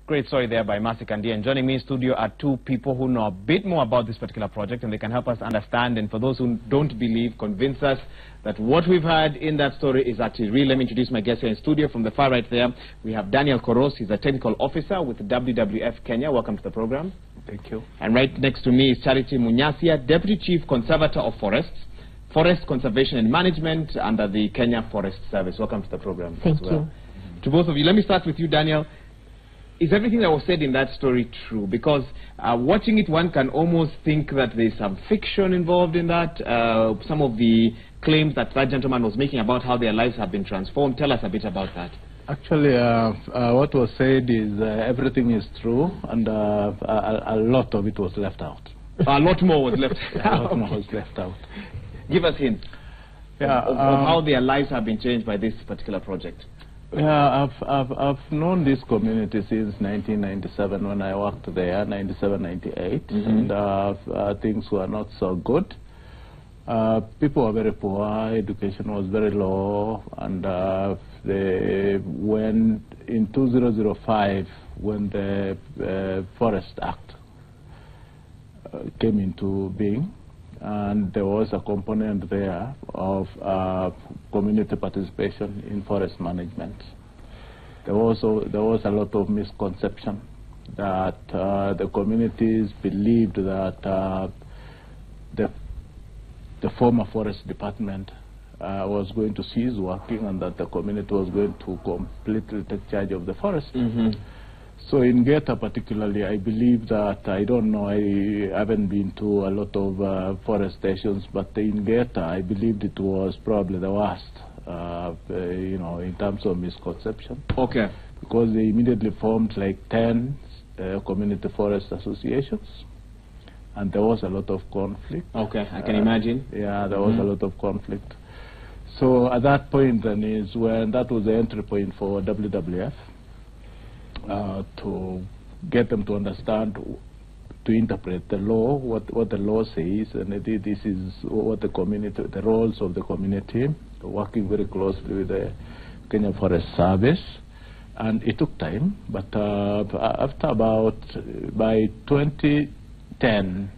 Great story there by Mercy Kandia. And joining me in studio are two people who know a bit more about this particular project, and they can help us understand, and for those who don't believe, convince us that what we've heard in that story is actually real. Let me introduce my guest here in studio. From the far right there, we have Daniel Koros. He's a technical officer with WWF Kenya. Welcome to the program. Thank you. And right next to me is Charity Munyasia, Deputy Chief Conservator of Forests, Forest Conservation and Management under the Kenya Forest Service. Welcome to the program. Thank you. To both of you, let me start with you, Daniel. Is everything that was said in that story true? Because watching it, one can almost think that there's some fiction involved in that. Some of the claims that that gentleman was making about how their lives have been transformed. Tell us a bit about that. Actually, what was said is everything is true, and a lot of it was left out. A lot more was left out. A lot more was left out. Give us hints of how their lives have been changed by this particular project. Yeah, I've known this community since 1997 when I worked there, 97, 98, and things were not so good. People were very poor, education was very low, and they went in 2005 when the Forest Act came into being. And there was a component there of community participation in forest management. There was a lot of misconception that the communities believed that the former forest department was going to cease working, and that the community was going to completely take charge of the forest. So in Geta particularly, I believe that, I don't know, I haven't been to a lot of forest stations, but in Geta, I believed it was probably the worst, you know, in terms of misconception. Okay. Because they immediately formed like 10 community forest associations, and there was a lot of conflict. Okay, I can imagine. Yeah, there was a lot of conflict. So at that point then is when that was the entry point for WWF. To get them to understand, to interpret the law, what the law says, and this is what the community, the roles of the community, working very closely with the Kenya Forest Service. And it took time, but after about, by 2010,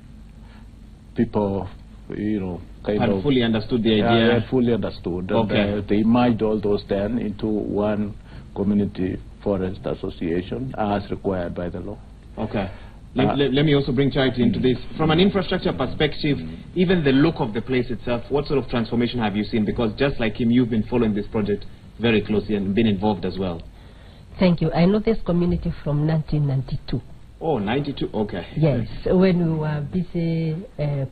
people, you know, had fully understood the idea. Yeah, fully understood. Okay. And, they merged all those 10 into one community forest association as required by the law. Okay. Let me also bring Charity into this. From an infrastructure perspective, even the look of the place itself, what sort of transformation have you seen? Because just like him, you've been following this project very closely and been involved as well. Thank you. I know this community from 1992. Oh, 92, okay. Yes, when we were busy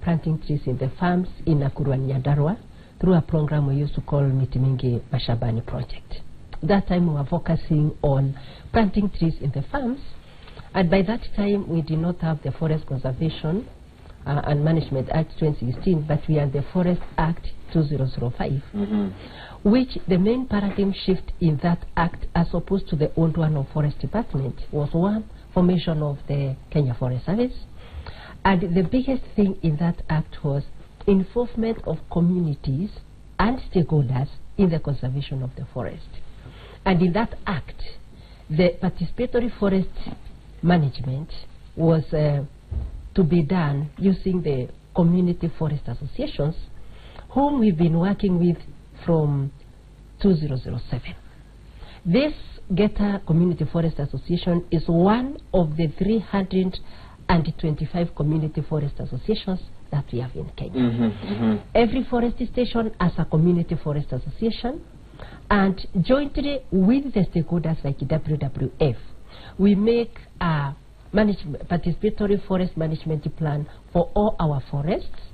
planting trees in the farms in Nakuru and Nyandarua through a program we used to call Mitimingi Mashabani Project. That time we were focusing on planting trees in the farms, and by that time we did not have the Forest Conservation and Management Act 2016, but we had the Forest Act 2005, which the main paradigm shift in that act as opposed to the old one of Forest Department was one, formation of the Kenya Forest Service, and the biggest thing in that act was involvement of communities and stakeholders in the conservation of the forest. And in that act, the participatory forest management was to be done using the community forest associations, whom we've been working with from 2007. This Geta Community Forest Association is one of the 325 community forest associations that we have in Kenya. Every forest station has a community forest association, and jointly with the stakeholders like WWF, we make a participatory forest management plan for all our forests.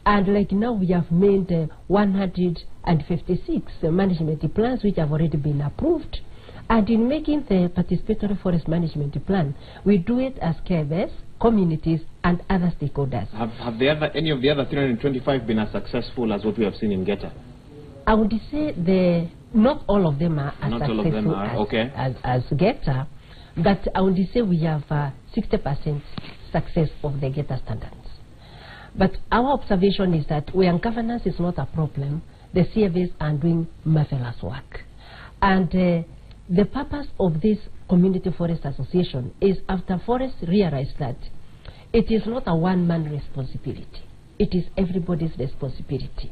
And like now we have made 156 management plans which have already been approved. And in making the participatory forest management plan, we do it as KFS, communities, and other stakeholders. Have any of the other 325 been as successful as what we have seen in Geta? I would say not all of them are as successful as Geta, but I would say we have 60% success of the Geta standards. But our observation is that where governance is not a problem, the CFAs are doing marvelous work. And the purpose of this Community Forest Association is after forests realized that it is not a one-man responsibility. It is everybody's responsibility.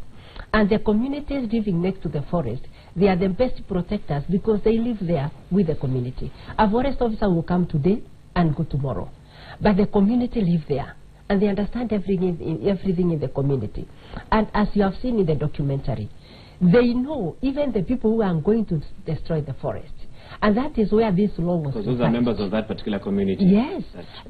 And the communities living next to the forest, they are the best protectors because they live there with the community. A forest officer will come today and go tomorrow. But the community live there and they understand everything in the community. And as you have seen in the documentary, they know even the people who are going to destroy the forest. And that is where this law was revised. Because those are members of that particular community. Yes.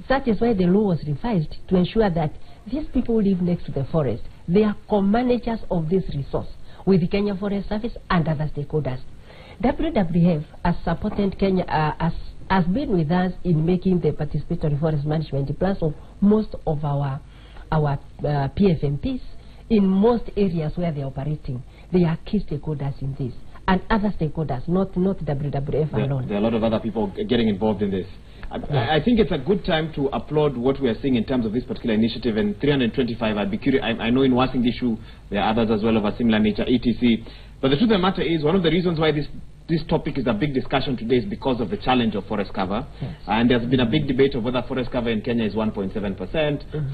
That is why the law was revised to ensure that these people who live next to the forest, they are co-managers of this resource with the Kenya Forest Service and other stakeholders. WWF has supported Kenya, has been with us in making the participatory forest management plans of most of our PFMPs in most areas where they are operating. They are key stakeholders in this. And other stakeholders, not WWF alone. There are a lot of other people getting involved in this. I think it's a good time to applaud what we are seeing in terms of this particular initiative. And 325, I'd be curious. I know in Uasin Gishu there are others as well of a similar nature, etc. But the truth of the matter is, one of the reasons why this topic is a big discussion today is because of the challenge of forest cover. Yes. And there's been a big debate of whether forest cover in Kenya is 1.7%,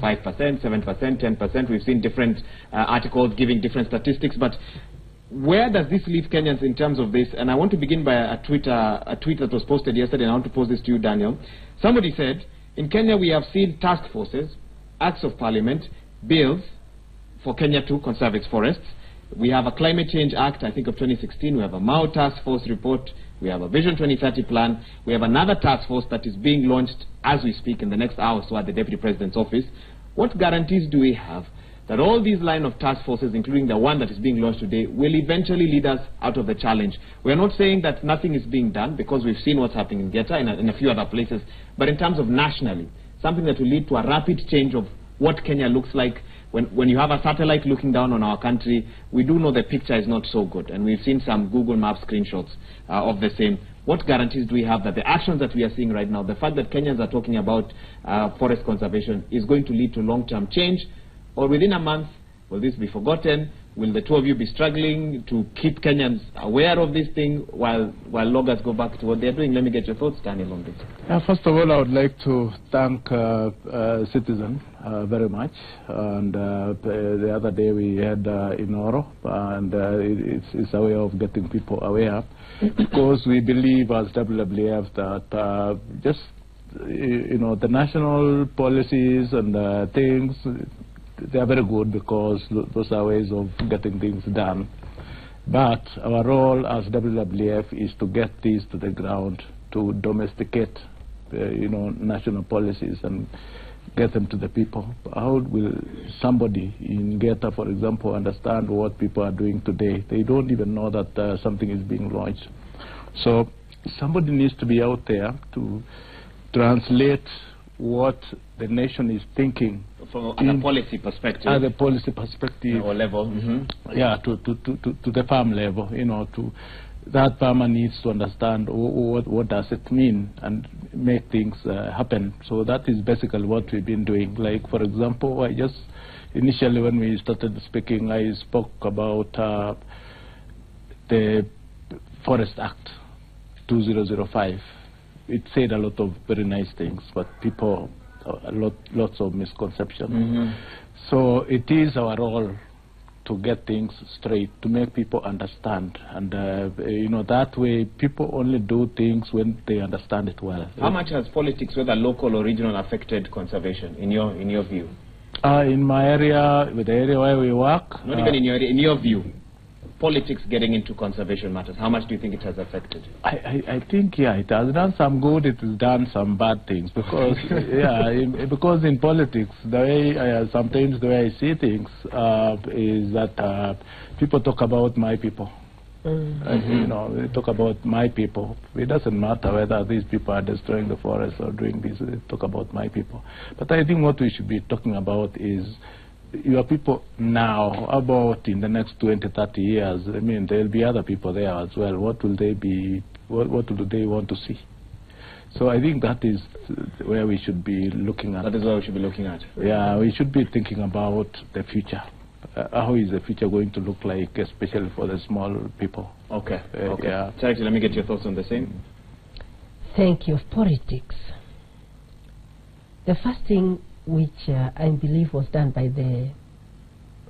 5%, 7%, 10%. We've seen different articles giving different statistics. But where does this leave Kenyans in terms of this? And I want to begin by a tweet that was posted yesterday, and I want to pose this to you, Daniel. Somebody said, in Kenya we have seen task forces, acts of parliament, bills for Kenya to conserve its forests. We have a Climate Change Act, I think of 2016. We have a Mao Task Force report. We have a Vision 2030 plan. We have another task force that is being launched as we speak in the next hour or so at the Deputy President's office. What guarantees do we have that all these line of task forces, including the one that is being launched today, will eventually lead us out of the challenge? We are not saying that nothing is being done, because we've seen what's happening in Geta and in a few other places, but in terms of nationally, something that will lead to a rapid change of what Kenya looks like. When you have a satellite looking down on our country, we do know the picture is not so good, and we've seen some Google Maps screenshots of the same. What guarantees do we have that the actions that we are seeing right now, the fact that Kenyans are talking about forest conservation, is going to lead to long-term change? Or within a month, will this be forgotten? Will the two of you be struggling to keep Kenyans aware of this thing while loggers go back to what they're doing? Let me get your thoughts, Daniel, on this. First of all, I would like to thank Citizen very much. And the other day we had in Oro, and it's a way of getting people aware, because we believe as WWF that just, the national policies and things, they are very good because those are ways of getting things done. But our role as WWF is to get these to the ground, to domesticate, national policies and get them to the people. How will somebody in Geta, for example, understand what people are doing today? They don't even know that something is being launched. So somebody needs to be out there to translate what the nation is thinking from a policy perspective. At the policy perspective, or level, yeah, to the farm level. That farmer needs to understand what does it mean and make things happen. So that is basically what we've been doing. Like, for example, initially when we started speaking, I spoke about the Forest Act 2005. It said a lot of very nice things, but people, lots of misconception. So it is our role to get things straight, to make people understand, and that way people only do things when they understand it well. How much has politics, whether local or regional, affected conservation in your view? In my area, with the area where we work, not even in your area, in your view, politics getting into conservation matters, how much do you think it has affected? I think, yeah, it has done some good, it has done some bad things, because because in politics, the way sometimes the way I see things is that people talk about my people. They talk about my people. It doesn't matter whether these people are destroying the forest or doing this. They talk about my people. But I think what we should be talking about is your people now. About in the next 20, 30 years, I mean, there will be other people there as well. What will they be? What do they want to see? So I think that is where we should be looking at. That is where we should be looking at. Yeah, we should be thinking about the future. How is the future going to look like, especially for the small people? Okay. Yeah. Charity, let me get your thoughts on the same. Thank you. Politics. The first thing which I believe was done by the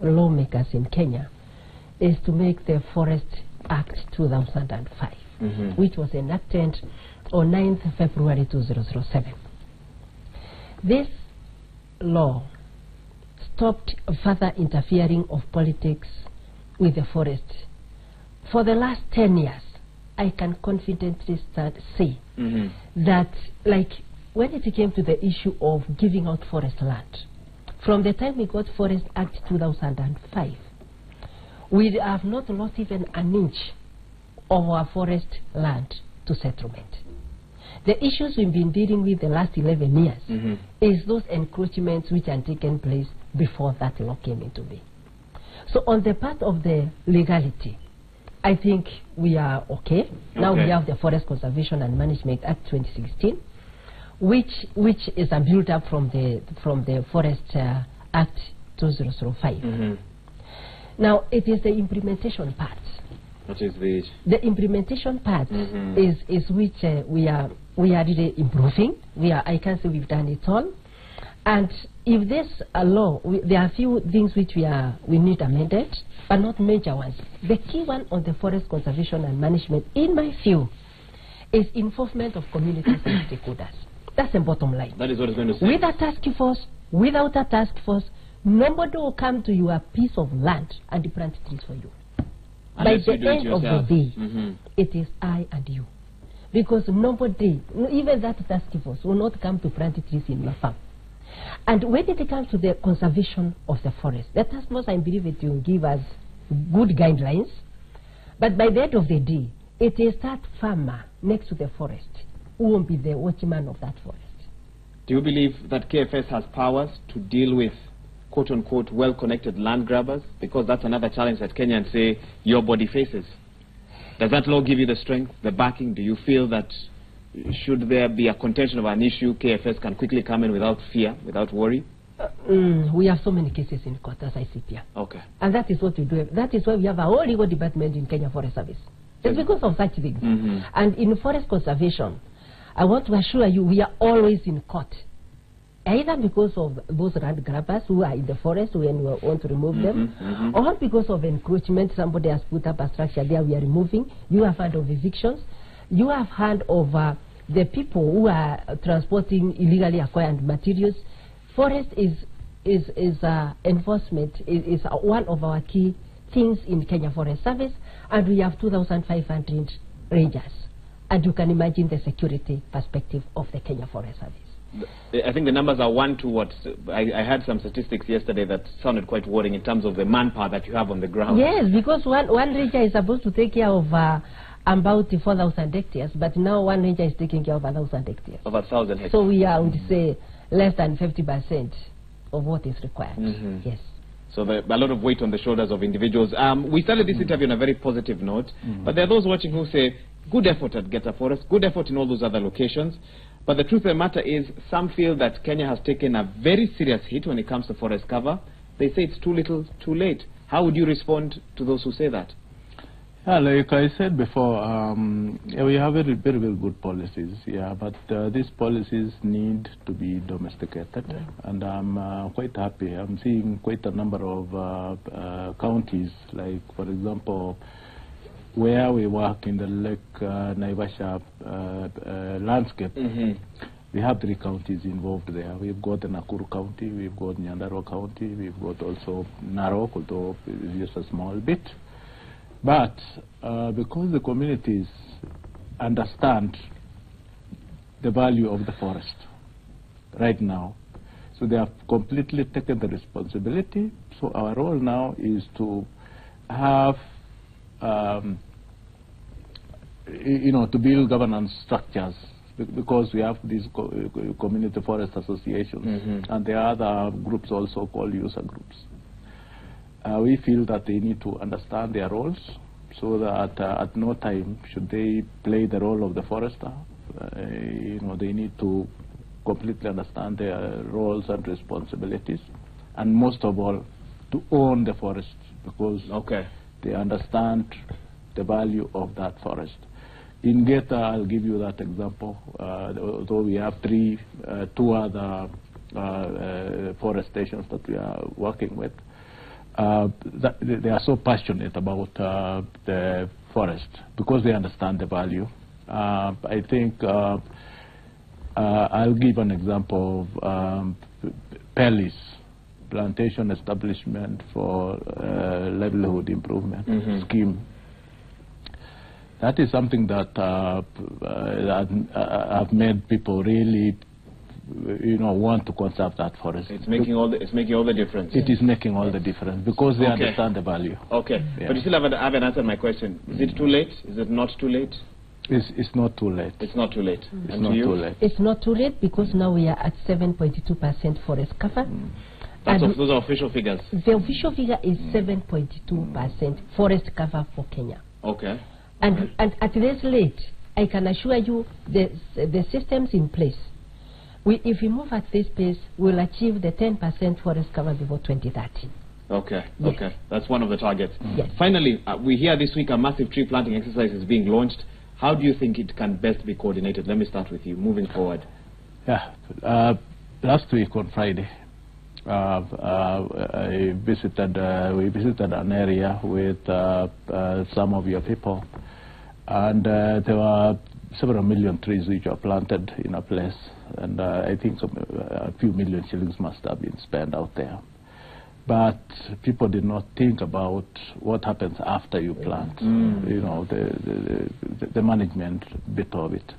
lawmakers in Kenya is to make the Forest Act 2005, which was enacted on 9th February 2007. This law stopped further interfering of politics with the forest. For the last 10 years, I can confidently say that, like, when it came to the issue of giving out forest land, from the time we got Forest Act 2005, we have not lost even an inch of our forest land to settlement. The issues we've been dealing with the last 11 years is those encroachments which had taken place before that law came into being. So on the part of the legality, I think we are okay. Now we have the Forest Conservation and Management Act 2016, which is a build-up from the Forest Act 2005. Now it is the implementation part. What is this? The implementation part is which we are really improving. I can say we've done it all. And if there's a law, there are a few things which we need amended, but not major ones. The key one on the forest conservation and management, in my view, is involvement of communities and stakeholders. That's the bottom line. That is what it's going to say. With a task force, without a task force, nobody will come to your piece of land and plant trees for you. Unless By the end of the day, it is I and you. Because nobody, even that task force, will not come to plant trees in your farm. And when it comes to the conservation of the forest, the task force, I believe it will give us good guidelines. But by the end of the day, it is that farmer next to the forest who will be the watchman of that forest. Do you believe that KFS has powers to deal with quote-unquote well-connected land grabbers? Because that's another challenge that Kenyans say your body faces. Does that law give you the strength, the backing? Do you feel that should there be a contention of an issue, KFS can quickly come in without fear, without worry? We have so many cases in court as I sit here. Okay. And that is what we do. That is why we have a whole legal department in Kenya Forest Service. It's because of such things. And in forest conservation, I want to assure you we are always in court. Either because of those land grabbers who are in the forest when we want to remove them, or because of encroachment, somebody has put up a structure there, we are removing. You have heard of evictions. You have heard of the people who are transporting illegally acquired materials. Forest is enforcement, is one of our key things in Kenya Forest Service, and we have 2,500 rangers. And you can imagine the security perspective of the Kenya Forest Service. I think the numbers are 1 to what? I had some statistics yesterday that sounded quite worrying in terms of the manpower that you have on the ground. Yes, because one ranger is supposed to take care of about 4,000 hectares, but now one ranger is taking care of 1,000 hectares. Of 1,000 hectares. So we are, I would say, less than 50% of what is required. Yes. So there a lot of weight on the shoulders of individuals. We started this interview on a very positive note, but there are those watching who say, good effort at Geta Forest, good effort in all those other locations. But the truth of the matter is, some feel that Kenya has taken a very serious hit when it comes to forest cover. They say it's too little, too late. How would you respond to those who say that? Yeah, like I said before, we have very, very, very good policies, but these policies need to be domesticated, and I'm quite happy. I'm seeing quite a number of counties, like, for example, where we work in the Lake Naivasha landscape. We have 3 counties involved there. We've got the Nakuru County, we've got Nyandarua County, we've got also Narok, although it's just a small bit. But because the communities understand the value of the forest right now, so they have completely taken the responsibility. So our role now is to have, to build governance structures, because we have these community forest associations, and there are other groups also called user groups. We feel that they need to understand their roles, so that at no time should they play the role of the forester. They need to completely understand their roles and responsibilities, and most of all, to own the forest, because they understand the value of that forest. In Geta, I'll give you that example. Although we have two other forest stations that we are working with, they are so passionate about the forest because they understand the value. I think I'll give an example of PELIS, Plantation Establishment for Livelihood Improvement Scheme. That is something that have made people really, want to conserve that forest. It's making all the difference. It is making all the difference because they understand the value. Okay, but you still haven't answered my question. Is it too late? Is it not too late? It's not too late. It's not too late. It's not too late. It's not too late because now we are at 7.2% forest cover. Those are official figures. The official figure is 7.2% forest cover for Kenya. Okay. And at this rate, I can assure you the systems in place. If we move at this pace, we'll achieve the 10% forest cover before 2030. Okay, yes. Okay. That's one of the targets. Yes. Finally, we hear this week a massive tree planting exercise is being launched. How do you think it can best be coordinated? Let me start with you, moving forward. Yeah, last week on Friday, we visited an area with some of your people, and there were several million trees which were planted in a place, and I think a few million shillings must have been spent out there. But people did not think about what happens after you plant, the management bit of it.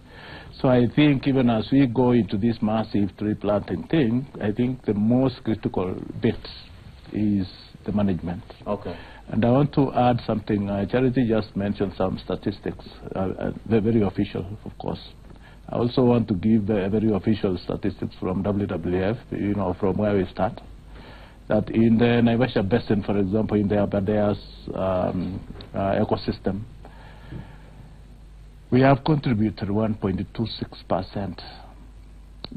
So I think even as we go into this massive tree planting thing, I think the most critical bit is the management. Okay. And I want to add something. Charity just mentioned some statistics. They're very official, of course. I also want to give the very official statistics from WWF, from where we start. That in the Naivasha Basin, for example, in the Aberdares ecosystem, we have contributed 1.26%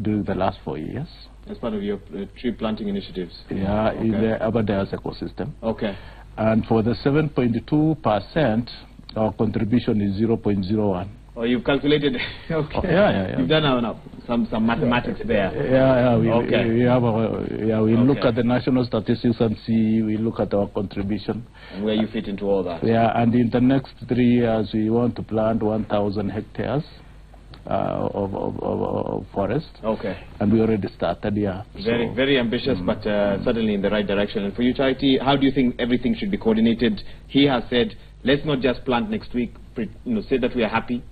during the last 4 years. As part of your tree planting initiatives? Yeah, in the Aberdares ecosystem. Okay. And for the 7.2%, our contribution is 0.01. Oh, you've calculated. Okay. Oh, yeah. You've done some mathematics there. Yeah. We Okay. look at the national statistics and we look at our contribution. And where you fit into all that. Yeah, and in the next 3 years, we want to plant 1,000 hectares of forest. Okay. And we already started, yeah. Very ambitious, but certainly in the right direction. And for you, Charity, how do you think everything should be coordinated? He has said, let's not just plant next week, say that we are happy,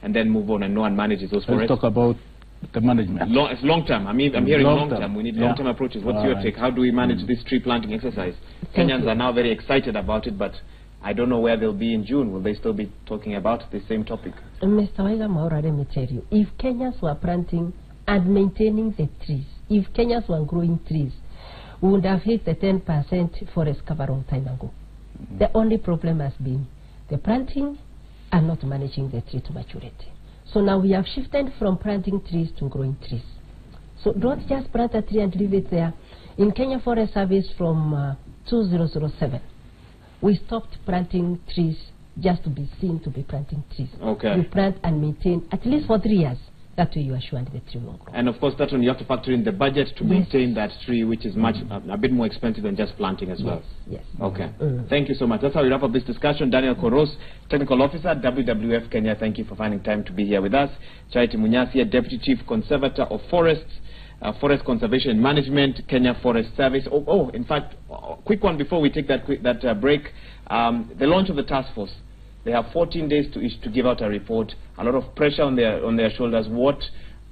and then move on and no one manages those forests. Let's talk about the management. It's long term. I'm hearing long term. We need long term approaches. What's your take? How do we manage this tree planting exercise? Kenyans are now very excited about it, but I don't know where they'll be in June. Will they still be talking about the same topic? Mr. Waiga Maura, let me tell you, if Kenyans were planting and maintaining the trees, if Kenyans were growing trees, we would have hit the 10% forest cover a long time ago. The only problem has been the planting and not managing the tree to maturity. So now we have shifted from planting trees to growing trees. So don't just plant a tree and leave it there. In Kenya Forest Service from 2007, we stopped planting trees just to be seen to be planting trees. Okay. You plant and maintain at least for 3 years. That way you are sure the tree will grow. And of course, that one you have to factor in the budget to maintain that tree, which is much a bit more expensive than just planting as well. Yes. Okay. Thank you so much. That's how we wrap up this discussion. Daniel Koros, Technical Officer, WWF Kenya. Thank you for finding time to be here with us. Charity Munyasia, Deputy Chief Conservator of Forests, Forest Conservation and Management, Kenya Forest Service. In fact, quick one before we take that break. The launch of the task force. They have 14 days to give out a report. A lot of pressure on their shoulders. What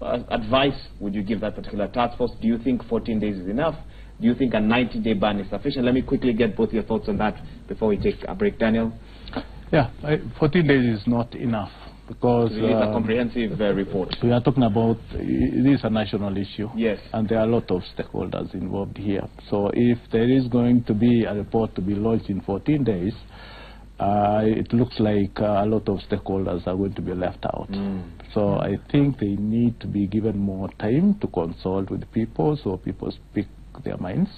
advice would you give that particular task force? Do you think 14 days is enough? Do you think a 90-day ban is sufficient? Let me quickly get both your thoughts on that before we take a break. Daniel? Yeah, 14 days is not enough because to release a comprehensive report. We are talking about, this is a national issue. Yes. And there are a lot of stakeholders involved here. So if there is going to be a report to be launched in 14 days, it looks like a lot of stakeholders are going to be left out. So I think they need to be given more time to consult with people so people speak their minds.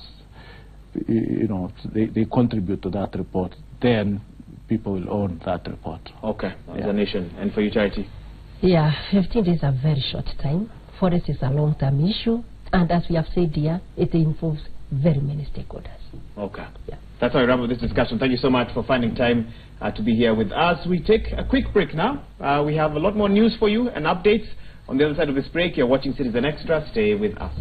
They contribute to that report. Then people will own that report. Okay, as a nation. And for you, Charity? Yeah, 15 days is a very short time. Forest is a long-term issue, and as we have said here, it involves very many stakeholders. Okay. Yeah. That's how we wrap up this discussion. Thank you so much for finding time to be here with us. We take a quick break now. We have a lot more news for you and updates. On the other side of this break, you're watching Citizen Extra. Stay with us.